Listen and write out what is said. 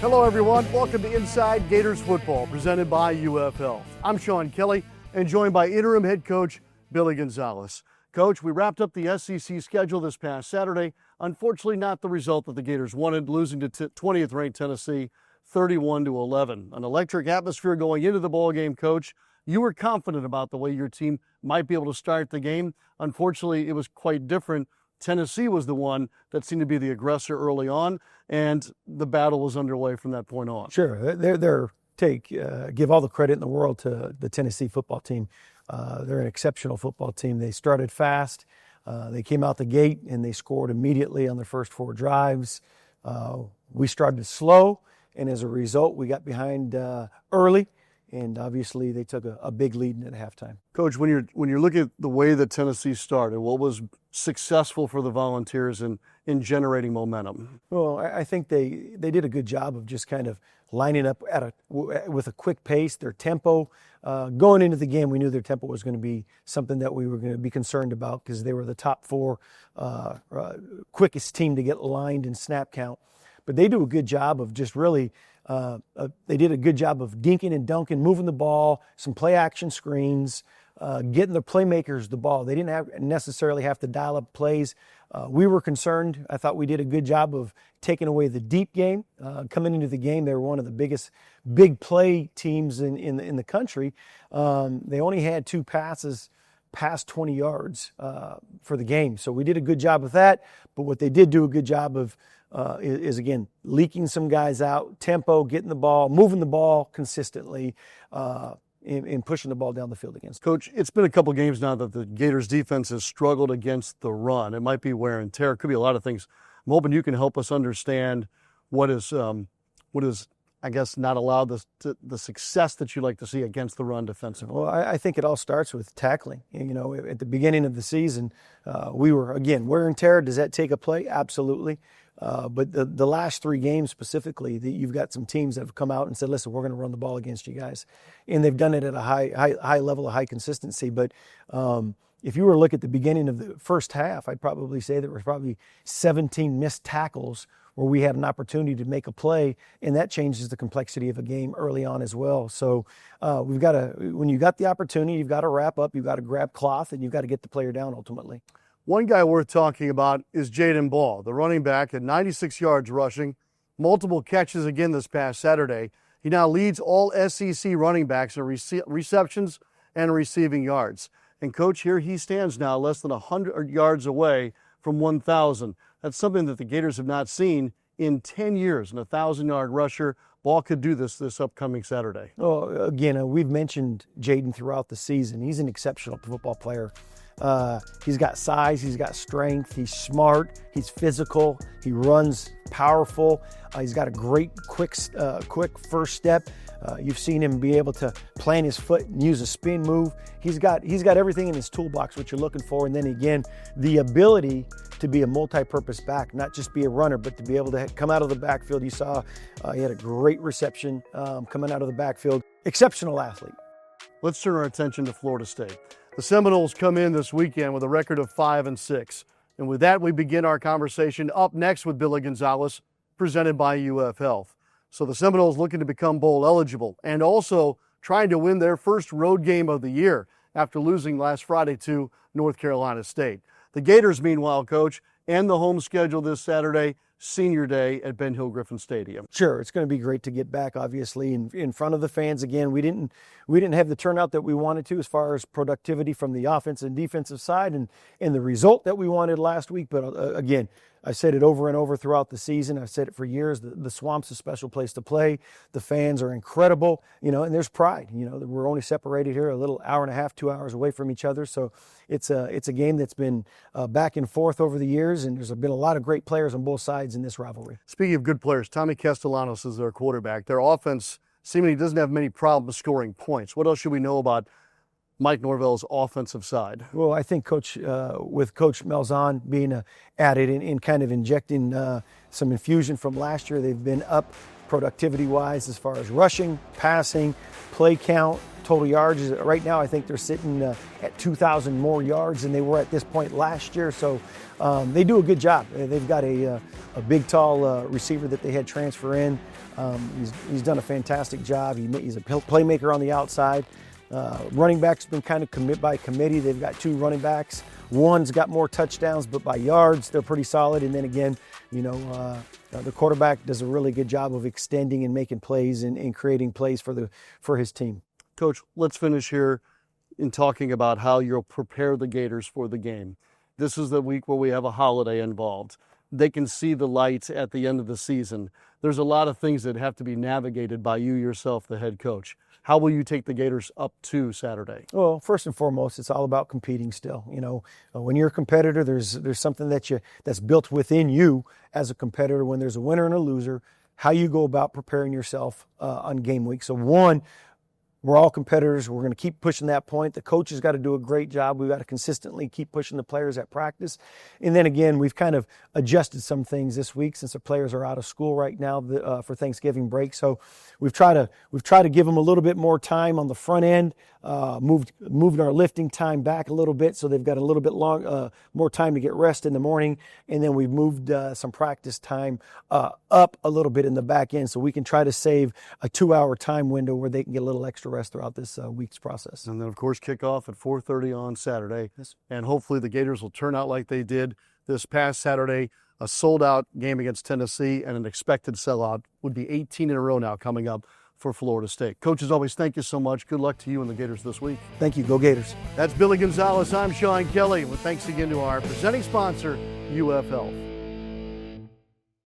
Hello, everyone. Welcome to Inside Gators Football, presented by UF Health. I'm Sean Kelley, and joined by interim head coach Billy Gonzales. Coach, we wrapped up the SEC schedule this past Saturday. Unfortunately, not the result that the Gators wanted, losing to 20th-ranked Tennessee, 31-11. An electric atmosphere going into the ball game, Coach. You were confident about the way your team might be able to start the game. Unfortunately, it was quite different. Tennessee was the one that seemed to be the aggressor early on, and the battle was underway from that point on. Sure, give all the credit in the world to the Tennessee football team. They're an exceptional football team. They started fast. They came out the gate and they scored immediately on their first 4 drives. We started slow, and as a result, we got behind early. And obviously, they took a big lead at halftime. Coach, when you're looking at the way that Tennessee started, what was successful for the Volunteers in generating momentum? Well, I think they did a good job of just kind of lining up with a quick pace, their tempo. Going into the game, we knew their tempo was going to be something that we were going to be concerned about because they were the top 4 quickest team to get lined in snap count. But they do a good job of just really they did a good job of dinking and dunking, moving the ball, some play action screens, getting the playmakers the ball. They didn't necessarily have to dial up plays. We were concerned. I thought we did a good job of taking away the deep game. Coming into the game, they were one of the biggest big play teams in the country. They only had 2 passes past 20 yards for the game. So we did a good job of that. But what they did do a good job of is again, leaking some guys out, tempo, getting the ball, moving the ball consistently, and pushing the ball down the field against. Coach, it's been a couple games now that the Gators defense has struggled against the run. It might be wear and tear. It could be a lot of things. I'm hoping you can help us understand what is, I guess, not allowed the success that you like to see against the run defensively. Well, I think it all starts with tackling. You know, at the beginning of the season, we were, again, wear and tear. Does that take a play? Absolutely. But the last 3 games specifically, you've got some teams that have come out and said, listen, we're going to run the ball against you guys. And they've done it at a high level of high consistency. But if you were to look at the beginning of the first half, I'd probably say there were probably 17 missed tackles where we had an opportunity to make a play, and that changes the complexity of a game early on as well. So when you got the opportunity, you've got to wrap up, you've got to grab cloth, and you've got to get the player down ultimately. One guy worth talking about is Jaden Ball, the running back at 96 yards rushing, multiple catches again this past Saturday. He now leads all SEC running backs in receptions and receiving yards. And, Coach, here he stands now less than 100 yards away from 1,000. That's something that the Gators have not seen in 10 years, an 1,000-yard rusher. Ball could do this upcoming Saturday. Well, again, we've mentioned Jaden throughout the season. He's an exceptional football player. He's got size, he's got strength, he's smart, he's physical, he runs powerful. He's got a great quick first step. You've seen him be able to plant his foot and use a spin move. He's got everything in his toolbox, what you're looking for. And then again, the ability to be a multi-purpose back, not just be a runner, but to be able to come out of the backfield. You saw he had a great reception coming out of the backfield. Exceptional athlete. Let's turn our attention to Florida State. The Seminoles come in this weekend with a record of 5-6. And with that, we begin our conversation up next with Billy Gonzales, presented by UF Health. So the Seminoles looking to become bowl eligible and also trying to win their first road game of the year after losing last Friday to North Carolina State. The Gators, meanwhile, Coach, end the home schedule this Saturday, Senior Day at Ben Hill Griffin Stadium. Sure, it's going to be great to get back, obviously, in front of the fans again. We didn't have the turnout that we wanted to as far as productivity from the offensive and defensive side and the result that we wanted last week. But again, I've said it over and over throughout the season. I've said it for years. The Swamp's a special place to play. The fans are incredible, and there's pride. We're only separated here a little hour and a half, 2 hours away from each other. So it's a game that's been back and forth over the years, and there's been a lot of great players on both sides in this rivalry. Speaking of good players, Tommy Castellanos is their quarterback. Their offense seemingly doesn't have many problems scoring points. What else should we know about Mike Norvell's offensive side? Well, I think with Coach Malzahn being added and kind of injecting some infusion from last year, they've been up productivity-wise as far as rushing, passing, play count, total yards. Right now, I think they're sitting at 2,000 more yards than they were at this point last year. So they do a good job. They've got a big, tall receiver that they had transfer in. He's done a fantastic job. He's a playmaker on the outside. Running back's been kind of commit by committee. They've got 2 running backs. One's got more touchdowns, but by yards, they're pretty solid. And then again, the quarterback does a really good job of extending and making plays and creating plays for his team. Coach, let's finish here in talking about how you'll prepare the Gators for the game. This is the week where we have a holiday involved. They can see the light at the end of the season. There's a lot of things that have to be navigated by you yourself, the head coach. How will you take the Gators up to Saturday? Well, first and foremost, it's all about competing still. When you're a competitor, there's something that's built within you as a competitor. When there's a winner and a loser, how you go about preparing yourself on game week. So one, we're all competitors. We're going to keep pushing that point. The coach has got to do a great job. We've got to consistently keep pushing the players at practice. And then again, we've kind of adjusted some things this week since the players are out of school right now for Thanksgiving break. So we've tried to give them a little bit more time on the front end. Moved our lifting time back a little bit, so they've got a little bit more time to get rest in the morning. And then we've moved some practice time up a little bit in the back end, so we can try to save a 2-hour time window where they can get a little extra rest throughout this week's process. And then, of course, kickoff at 4:30 on Saturday. Yes. And hopefully the Gators will turn out like they did this past Saturday, a sold-out game against Tennessee, and an expected sellout. Would be 18 in a row now coming up for Florida State. Coach, as always, thank you so much. Good luck to you and the Gators this week. Thank you. Go Gators. That's Billy Gonzales. I'm Sean Kelley. Well, thanks again to our presenting sponsor, UF Health.